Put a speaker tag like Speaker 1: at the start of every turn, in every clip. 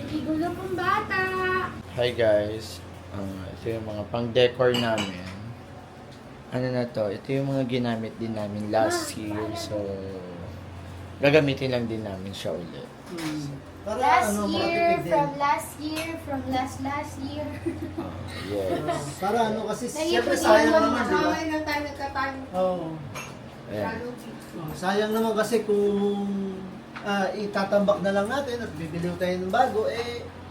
Speaker 1: Nakikigulo pong bata.
Speaker 2: Hi guys, ito yung mga pang-decor namin. Ano na to, ito yung mga ginamit din namin last year. So, gagamitin lang din namin siya ulit.
Speaker 3: Para
Speaker 1: Last
Speaker 3: ano,
Speaker 1: year,
Speaker 3: makatipid din.
Speaker 1: from last year, from last year.
Speaker 2: Yes.
Speaker 3: Para ano, kasi siyempre
Speaker 1: Naiipon
Speaker 3: sayang
Speaker 1: naman
Speaker 3: naman, di ba?
Speaker 1: Mamay na tayo nagkatayo.
Speaker 3: Oo.
Speaker 2: Ayan.
Speaker 3: Sayang naman kasi kung itatambak na lang natin at bibili tayo ng bago,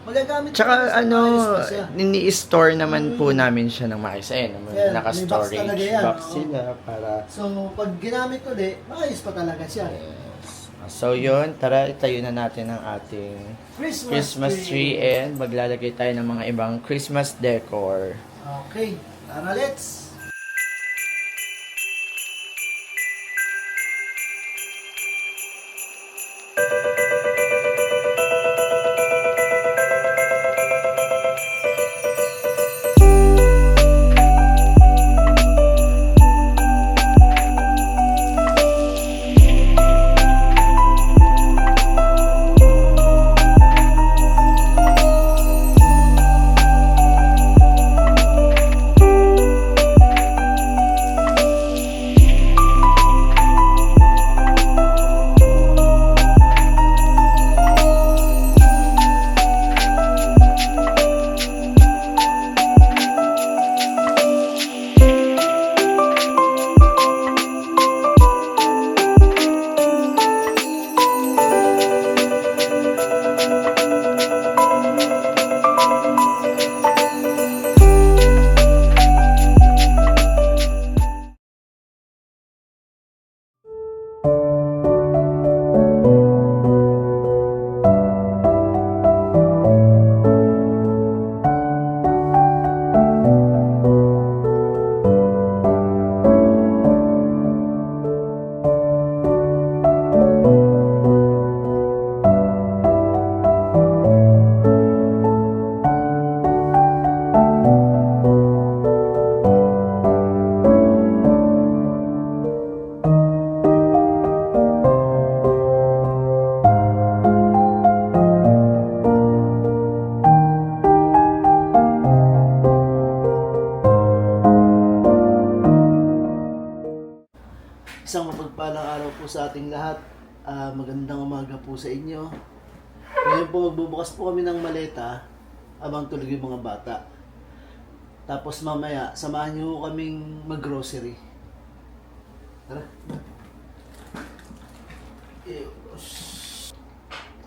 Speaker 3: magagamit
Speaker 2: Tsaka
Speaker 3: natin sa maayos pa siya.
Speaker 2: nini-store naman po namin siya ng maayos. Ayan,
Speaker 3: Yan,
Speaker 2: naka-storage
Speaker 3: may box talaga yan,
Speaker 2: box
Speaker 3: oo.
Speaker 2: sila para...
Speaker 3: So, pag ginamit ulit, maayos pa talaga siya.
Speaker 2: Yes. So yun, tara itayo na natin ang ating Christmas tree and maglalagay tayo ng mga ibang Christmas decor.
Speaker 3: Okay, tara let's! Isang mapagpalang araw po sa ating lahat. Magandang umaga po sa inyo. Ngayon po magbubukas po kami ng maleta habang tulog yung mga bata. Tapos mamaya, samahan niyo po kaming mag-grocery. Tara.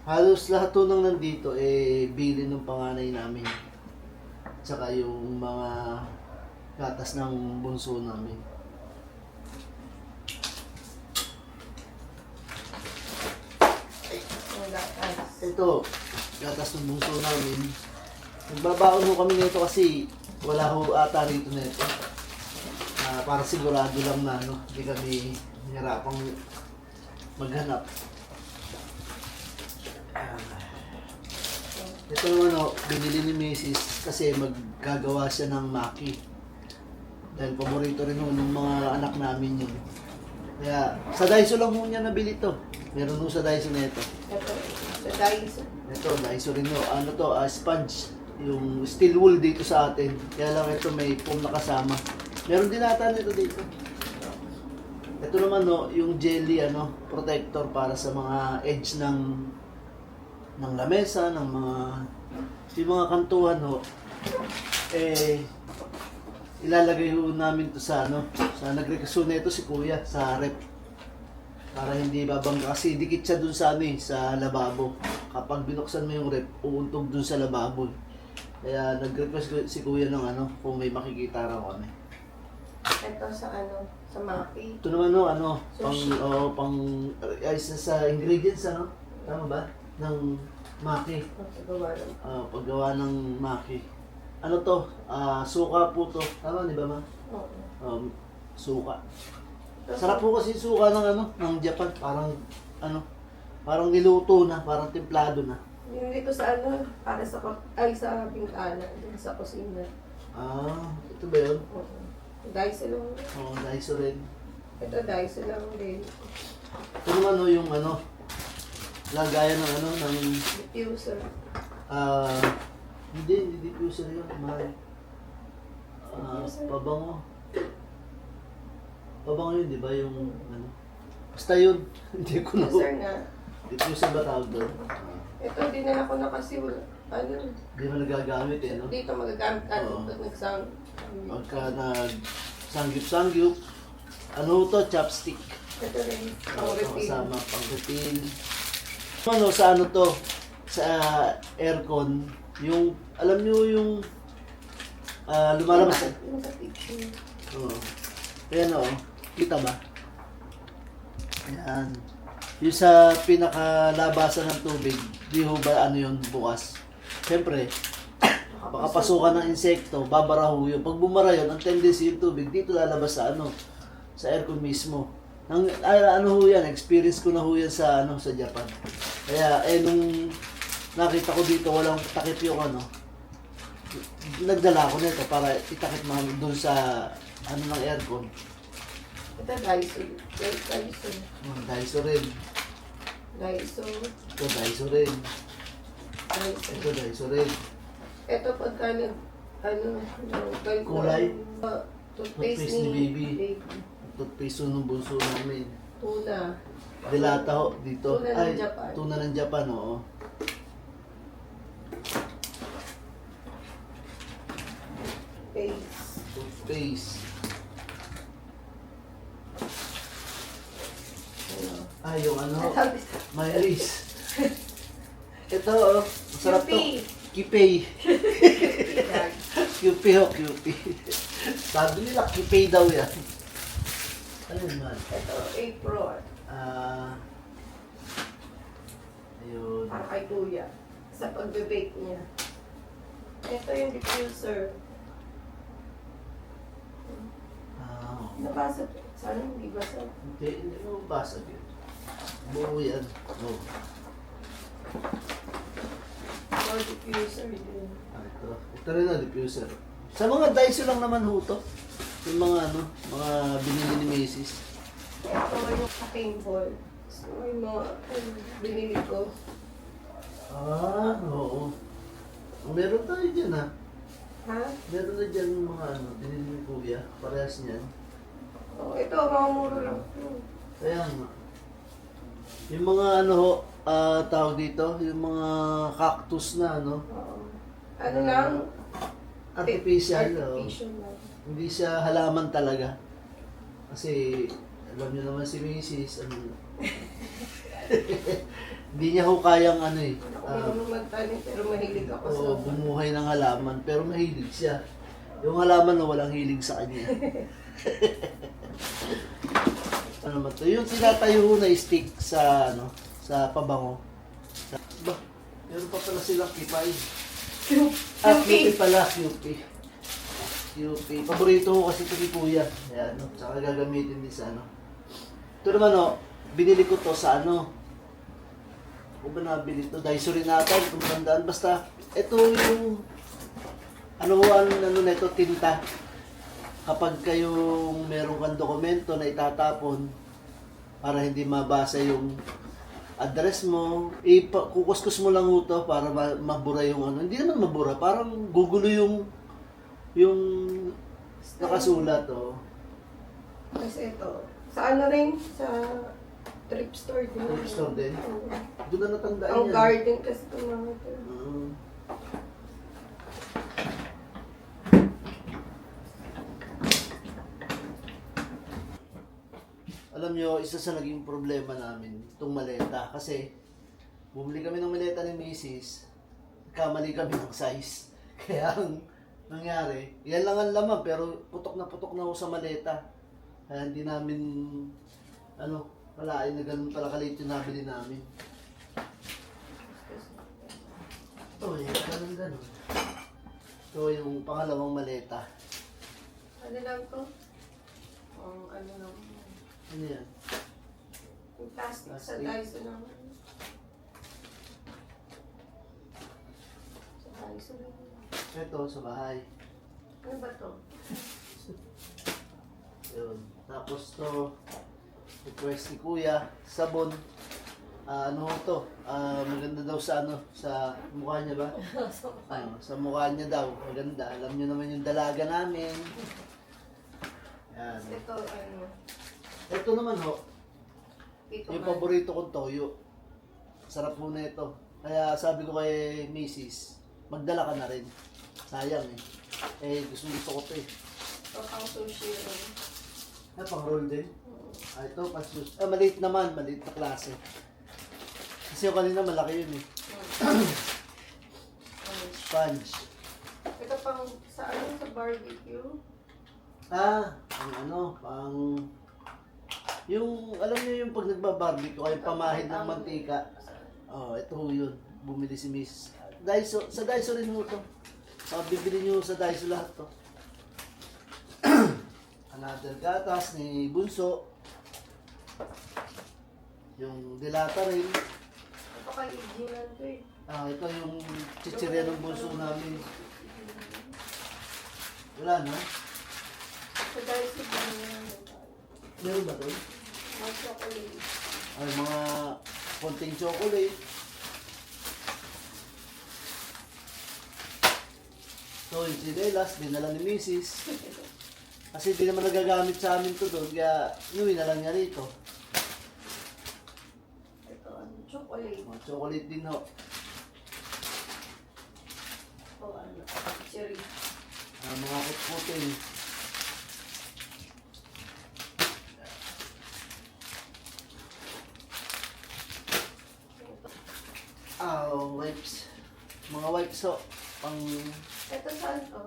Speaker 3: Halos lahat po nang nandito bili ng panganay namin. Tsaka yung mga gatas ng bunso namin. Ito, gatas ng bunso namin. Nagbabaon ho kami nito kasi wala ho ata rito nito. Para sigurado lang na hindi kami hirapang maghanap. Ito naman binili ni Mrs. kasi maggagawa siya ng maki. Dahil paborito rin ho ng mga anak namin yun. Kaya sa Daiso lang ho niya nabili to. Meron ho sa Daiso na ito.
Speaker 1: Sa Daiso.
Speaker 3: Ito, Daiso rin ho. Ano to, sponge. Yung steel wool dito sa atin. Kaya lang ito may foam na kasama. Meron din ata nito dito. Ito naman yung jelly protector para sa mga edge ng lamesa, ng mga kantuhan ilalagay ho namin to sa sa nag-request na ito si Kuya sa rep. Para hindi babangga kasi dikit siya dun sa sa lababo. Kapag binuksan mo yung rep, uuntog dun sa lababo. Kaya nag-request si Kuya ng kung may makikita raw kami.
Speaker 1: Ito sa sa Maki.
Speaker 3: Ito naman sa ingredients tama ba? Ng maki. Paggawa ng maki. Ano to? Suka po to. Tama di ba ma?
Speaker 1: Oo.
Speaker 3: Suka. Sarap po kasi suka ng Japan. Parang niluto na, parang templado na.
Speaker 1: Yung dito sa para sa sa bintana, sa kusina.
Speaker 3: Ito ba yun?
Speaker 1: Oo. Daiso lang.
Speaker 3: Oo, Daiso rin.
Speaker 1: Ito Daiso lang din.
Speaker 3: Ito naman yung lagayan ng ng
Speaker 1: Diffuser.
Speaker 3: Hindi diffuser yun, mahal. Pabango. Pabango yun, di ba? Yung ano. Basta yun. Hindi ko na.
Speaker 1: Sir nga.
Speaker 3: Diffuser ba tawag doon?
Speaker 1: Ito, dinala ko na kasi wala. Ano?
Speaker 3: Hindi mo nagagamit eh, no?
Speaker 1: Dito magagamit ka
Speaker 3: Oo.
Speaker 1: pag nagsang.
Speaker 3: Pagka nag-sangyup-sangyup, ano to? Chopstick.
Speaker 1: Ito rin. Ang
Speaker 3: Oo,
Speaker 1: refill.
Speaker 3: kasama pang refill. Ano, sa ano to? Sa aircon, yung, alam nyo yung lumalabas.
Speaker 1: Yung sa picture.
Speaker 3: Oo. Ayan o, kita ba? Ayan. Yung sa pinakalabasan ng tubig, di ho ba ano yun bukas? Siyempre, baka pasukan ng insekto, babara ho yun. Pag bumara yun, ang tendency yung tubig, dito lalabas sa ano, sa aircon mismo. Ano ho yan, experience ko na ho yan sa, ano, sa Japan. Kaya, nung nakita ko dito, walang takip yung ano, nagdala ko nito para itakip mo doon sa, ano ng aircon.
Speaker 1: Ito, Daiso. Daiso.
Speaker 3: Daiso rin.
Speaker 1: Daiso.
Speaker 3: Ito, Daiso rin.
Speaker 1: Daiso.
Speaker 3: Ito, Daiso rin.
Speaker 1: Ito, pagka nag, ano, yung
Speaker 3: Kulay?
Speaker 1: Toothpaste
Speaker 3: Toothpaste ni
Speaker 1: ni
Speaker 3: baby. Toothpaste nung bunso namin.
Speaker 1: Tuna.
Speaker 3: Dilata ho, dito.
Speaker 1: Tuna ng Japan.
Speaker 3: Tuna ng Japan, oo.
Speaker 1: Paste.
Speaker 3: Toothpaste.
Speaker 1: Ano?
Speaker 3: Yung ano,
Speaker 1: Sabi,
Speaker 3: mayonnaise. Ito, oh, masarap to.
Speaker 1: Yupi.
Speaker 3: Kipay. Kipay ho, kipay. Sabi nila, kipay daw yan. Ano yun man?
Speaker 1: Ito, apron.
Speaker 3: Ayun.
Speaker 1: Para kay Kuya. Sa pagbe-bake niya. Ito yung diffuser. Nabasa. Sana hindi basa.
Speaker 3: Hindi mo basag yun. Buo yan. Oh.
Speaker 1: Or diffuser din.
Speaker 3: Ito rin na diffuser. Sa mga Daiso lang naman ho to. Yung mga ano, mga binili ni Macy's.
Speaker 1: Ito yung cutting board. So, yung mga binili ko.
Speaker 3: Oo. Meron tayo dyan ha.
Speaker 1: Ha?
Speaker 3: Meron na dyan yung mga ano, binili ni Kuya. Parehas niyan.
Speaker 1: Oh, ito, mga muro lang.
Speaker 3: Kaya nga. Yung mga ano ho, tawag dito, yung mga cactus na ano,
Speaker 1: Oo. Ano lang?
Speaker 3: artificial.
Speaker 1: Artificial lang.
Speaker 3: Hindi siya halaman talaga. Kasi, alam niyo naman si Macy's, ano, hindi niya ho kayang ano eh.
Speaker 1: Ako naman magtanim, pero mahilig ako sa...
Speaker 3: Oo, bumuhay ng halaman, pero mahilig siya. Yung halaman na walang hilig sa kanya. Ano naman to? Yung tinatayo ho na stick sa, ano, sa pabango. Ba, meron pa pala silang kipay. QP pala, QP. QP. Paborito ko kasi ito ni Kuya. Ayan, no? Tsaka gagamitin din sa ano. Ito naman, no, binili ko to sa ano. Kung ba nabili to? Daiso rin natin, kung tandaan. Basta, ito yung, ano nito, tinta. Kapag kayong meron kang dokumento na itatapon, para hindi mabasa yung address mo, kukuskus mo lang ito para mabura yung ano. Hindi naman mabura, parang gugulo yung nakasulat, oh.
Speaker 1: Kasi ito, sa ano rin, sa thrift store din.
Speaker 3: Thrift store din?
Speaker 1: Oo.
Speaker 3: Doon na natandaan
Speaker 1: Ang
Speaker 3: yan.
Speaker 1: garden kasi ito mga ito.
Speaker 3: Alam nyo, isa sa naging problema namin, itong maleta. Kasi, bumili kami ng maleta ni Macy's, kamali kami ng size. Kaya ang nangyari, yan lang ang laman, pero putok na ho sa maleta. Kaya hindi namin, malain na ganun pala kalit yung nabili namin. Ito, ganun. Ito yung pangalawang maleta.
Speaker 1: Ano lang to? Ano lang.
Speaker 3: Ano yan?
Speaker 1: Yung plastic sa
Speaker 3: Plastic.
Speaker 1: Daiso lang. Sa Daiso lang.
Speaker 3: Ito, sa bahay.
Speaker 1: Ano ba to?
Speaker 3: Yun. Tapos to, request ni Kuya, sabon. ano to, maganda daw sa ano, sa mukha niya ba?
Speaker 1: So, fine.
Speaker 3: Sa mukha niya daw, maganda. Alam niyo naman yung dalaga namin. Yan.
Speaker 1: Ito, ano,
Speaker 3: Ito naman ho,
Speaker 1: ito
Speaker 3: yung
Speaker 1: man.
Speaker 3: paborito kong toyo. Sarap po na ito. Kaya sabi ko kay Mrs., magdala ka na rin. Sayang eh. Gusto ko to eh.
Speaker 1: Ito pang sushi rin.
Speaker 3: Pang roll din. Ito, pasus. Maliit naman, maliit na klase. Kasi yung kanina malaki yun eh. Sponge.
Speaker 1: Ito pang sa ano, sa barbecue.
Speaker 3: Ang ano, yung, alam niyo yung pag nagbabarbecue, ay pamahid ng mantika. Ito ho yun. Bumili si Miss. Daiso, sa Daiso rin ho ito. Bibili niyo sa Daiso lahat to. Another gatas ni Bunso. Yung dilata rin.
Speaker 1: Ito kay Iginan to eh.
Speaker 3: Ito yung chichirya ng Bunso namin. Wala na?
Speaker 1: Sa dahil si Iginan.
Speaker 3: Meron ba doon?
Speaker 1: Mga chocolate.
Speaker 3: Ay, mga konting chocolate. So, yung sinelas, dinala ni Mrs. Kasi di naman nagagamit sa amin to doon, kaya inuwi na lang niya rito.
Speaker 1: Ito, ano, chocolate.
Speaker 3: Mga chocolate din ho.
Speaker 1: O ano, cherry.
Speaker 3: Mga kutkutin. Wipes. Mga wipes ho. Pang
Speaker 1: Ito saan to?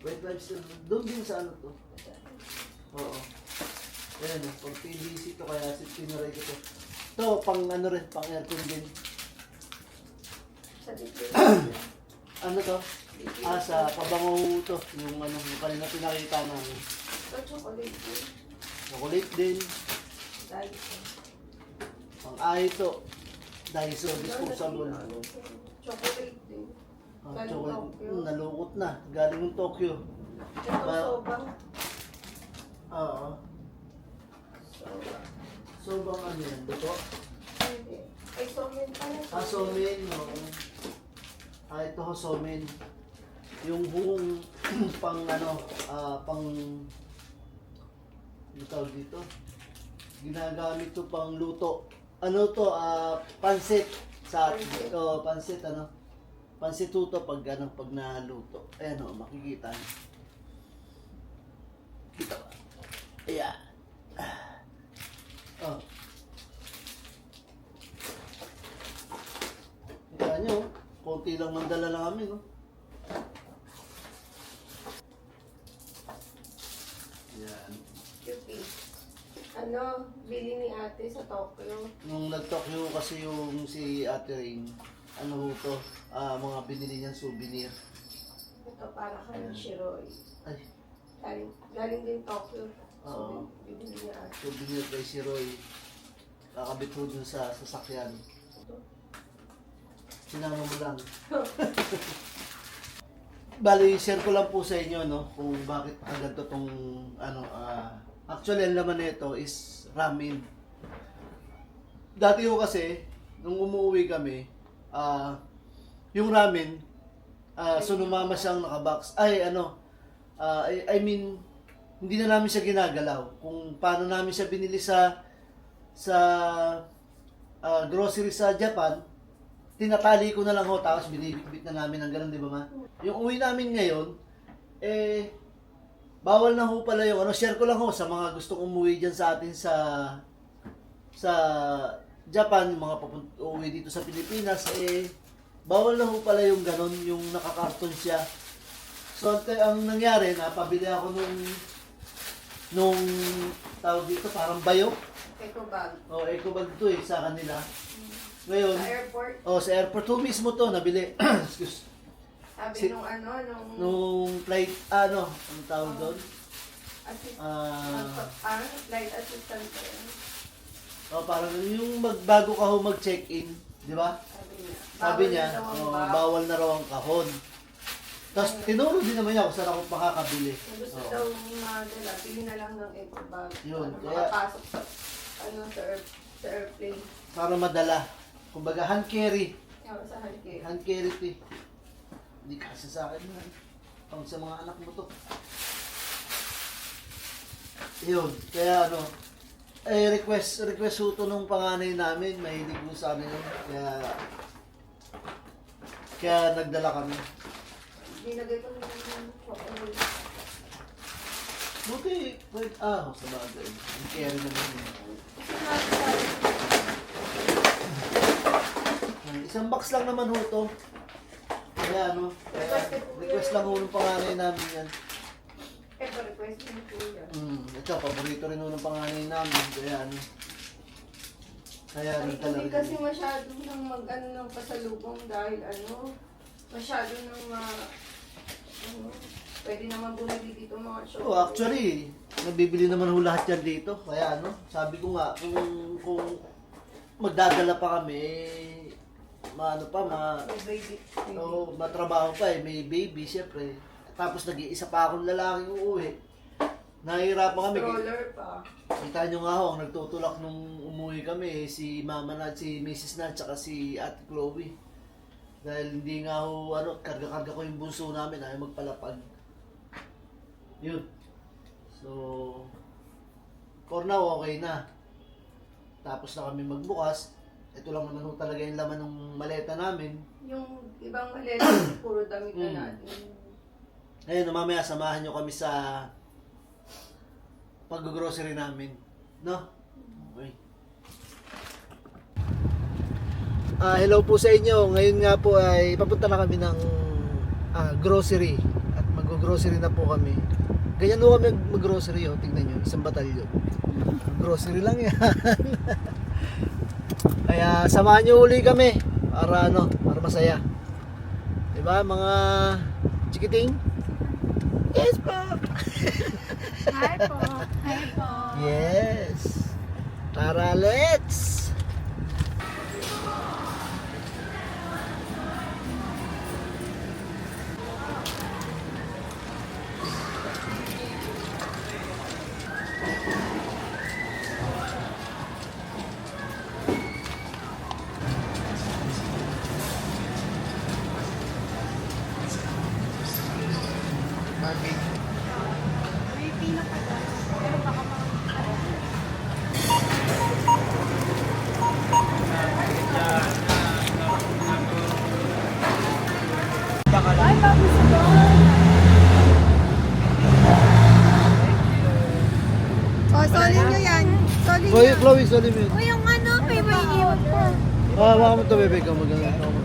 Speaker 3: wipes yun. Doon din sa ano to. Oo. Ayan, pang PVC to, kaya tinuray ko to. Ito, pang ano rin, pang aircon din.
Speaker 1: Sa dito.
Speaker 3: Ano to? Sa pabango to. Yung ano, yung kanina pinakita namin.
Speaker 1: Ito, chocolate din.
Speaker 3: Chocolate din.
Speaker 1: Dahil
Speaker 3: Pang to. Daiso, disposable.
Speaker 1: chocolate din. Galing
Speaker 3: Chocolate.
Speaker 1: Tokyo.
Speaker 3: Nalukot na. Galing ng Tokyo.
Speaker 1: Ito, sobang.
Speaker 3: Oo.
Speaker 1: Sobang.
Speaker 3: So, bang ano yan? Buto?
Speaker 1: Hindi. Ay, somen pala.
Speaker 3: Somen. Oo. Ito ho, somen. Yung buong pang ano, pang ano tawag dito? Ginagamit to pang luto. Ano to? Pansit. Pansit ano? Pansit to pag ano, pag naluto. Ayan o, makikita niyo. Kita ba? Ayan. Kita niyo, konti lang mandala namin, no? Ayan.
Speaker 1: Cupid. Ano, bili ni ate sa Tokyo.
Speaker 3: Nung nag-Tokyo kasi yung si Ate Rain, ano ho to, mga binili niyang souvenir.
Speaker 1: Ito para kay Shiroy.
Speaker 3: Ay,
Speaker 1: Galing din Tokyo.
Speaker 3: Oo.
Speaker 1: So, bibili ni ate.
Speaker 3: souvenir kay si Roy. Kakabit ho dun sa sasakyan. Sinama mo lang. Bali, share ko lang po sa inyo, no, kung bakit ang ganito tong, ano, actually, ang laman nito is ramen. Dati ho kasi, nung umuwi kami, yung ramen, so numama siyang nakabox. I mean, hindi na namin siya ginagalaw. Kung paano namin siya binili sa grocery sa Japan, tinatali ko na lang ho, tapos binibitbit na namin ng ganun, di ba ma? Yung uwi namin ngayon, bawal na ho pala yung, share ko lang ho sa mga gustong umuwi dyan sa atin sa Japan, yung mga uuwi dito sa Pilipinas, bawal na ho pala yung ganun, yung nakakarton siya. So, ang nangyari, napabili ako nung tawag dito, parang bayo.
Speaker 1: Ito bag.
Speaker 3: Eco bag to sa kanila. Ngayon,
Speaker 1: Sa airport.
Speaker 3: sa airport ho mismo to, nabili. Excuse.
Speaker 1: Sabi nung
Speaker 3: Nung flight, anong tawag doon?
Speaker 1: flight assistant ko yun.
Speaker 3: Parang yung bago ka ho mag-check-in, di ba? Sabi niya, bawal na raw ang kahon. Tapos tinuro din naman niya kung saan ako makakabili.
Speaker 1: Kung gusto daw madala, pili na lang ng eco bag.
Speaker 3: Yun,
Speaker 1: Para
Speaker 3: kaya-
Speaker 1: makapasok sa, sa airplane.
Speaker 3: Para madala. Kumbaga, hand carry.
Speaker 1: Yung sa halike.
Speaker 3: Hand carry ito eh. Hindi kasi sa akin na. Pang sa mga anak mo to. Yun, kaya ano, request ho to nung panganay namin, mahilig mo sa amin yun. Kaya nagdala kami.
Speaker 1: Nilagay ko yung chocolate.
Speaker 3: Buti, sa bagay. Ang carry naman yun. Isang box lang naman ho to. Kaya ano, request lang ho nung panganay namin yan.
Speaker 1: Ito, request mo po yan.
Speaker 3: Ito, paborito rin ho ng panganay namin. Kaya ano, kaya rin
Speaker 1: Hindi
Speaker 3: talaga.
Speaker 1: kasi masyado nang mag-ano ng pasalubong dahil masyado nang pwede naman bumili dito mga shop.
Speaker 3: Oh, actually, nabibili naman ho lahat yan dito. Kaya ano, sabi ko nga, kung magdadala pa kami,
Speaker 1: Baby.
Speaker 3: matrabaho pa eh, may baby, syempre. Tapos nag-iisa pa akong lalaking uuwi. Nahihirapan kami.
Speaker 1: Stroller pa.
Speaker 3: Kita nyo nga ho, ang nagtutulak nung umuwi kami, si Mama na, si Mrs. na, tsaka si Ate Chloe. Dahil hindi nga ho, karga-karga ko yung bunso namin, ayaw magpalapag. Yun. So, for now, okay na. Tapos na kami magbukas. Ito lang naman ho talaga yung laman ng maleta namin.
Speaker 1: Yung ibang maleta, puro damit na natin.
Speaker 3: Ayun, mamaya samahan nyo kami sa pag-grocery namin. No? Okay. Hello po sa inyo. Ngayon nga po ay papunta na kami ng grocery. At mag-grocery na po kami. Ganyan ho kami mag-grocery. Oh. Tingnan nyo, isang batalyon. Grocery lang yan. Kaya samahan nyo uli kami para masaya. Diba mga chikiting? Yes po!
Speaker 4: Hi po! Hi po!
Speaker 3: Yes! Tara, let's!
Speaker 4: May pinaka pero baka Ay, bago sa Oh, solid nyo yan. Solid
Speaker 3: Chloe, sorry mo yun.
Speaker 4: O, yung ano, may iwan po.
Speaker 3: Baka mo ito, bebe, ka maganda.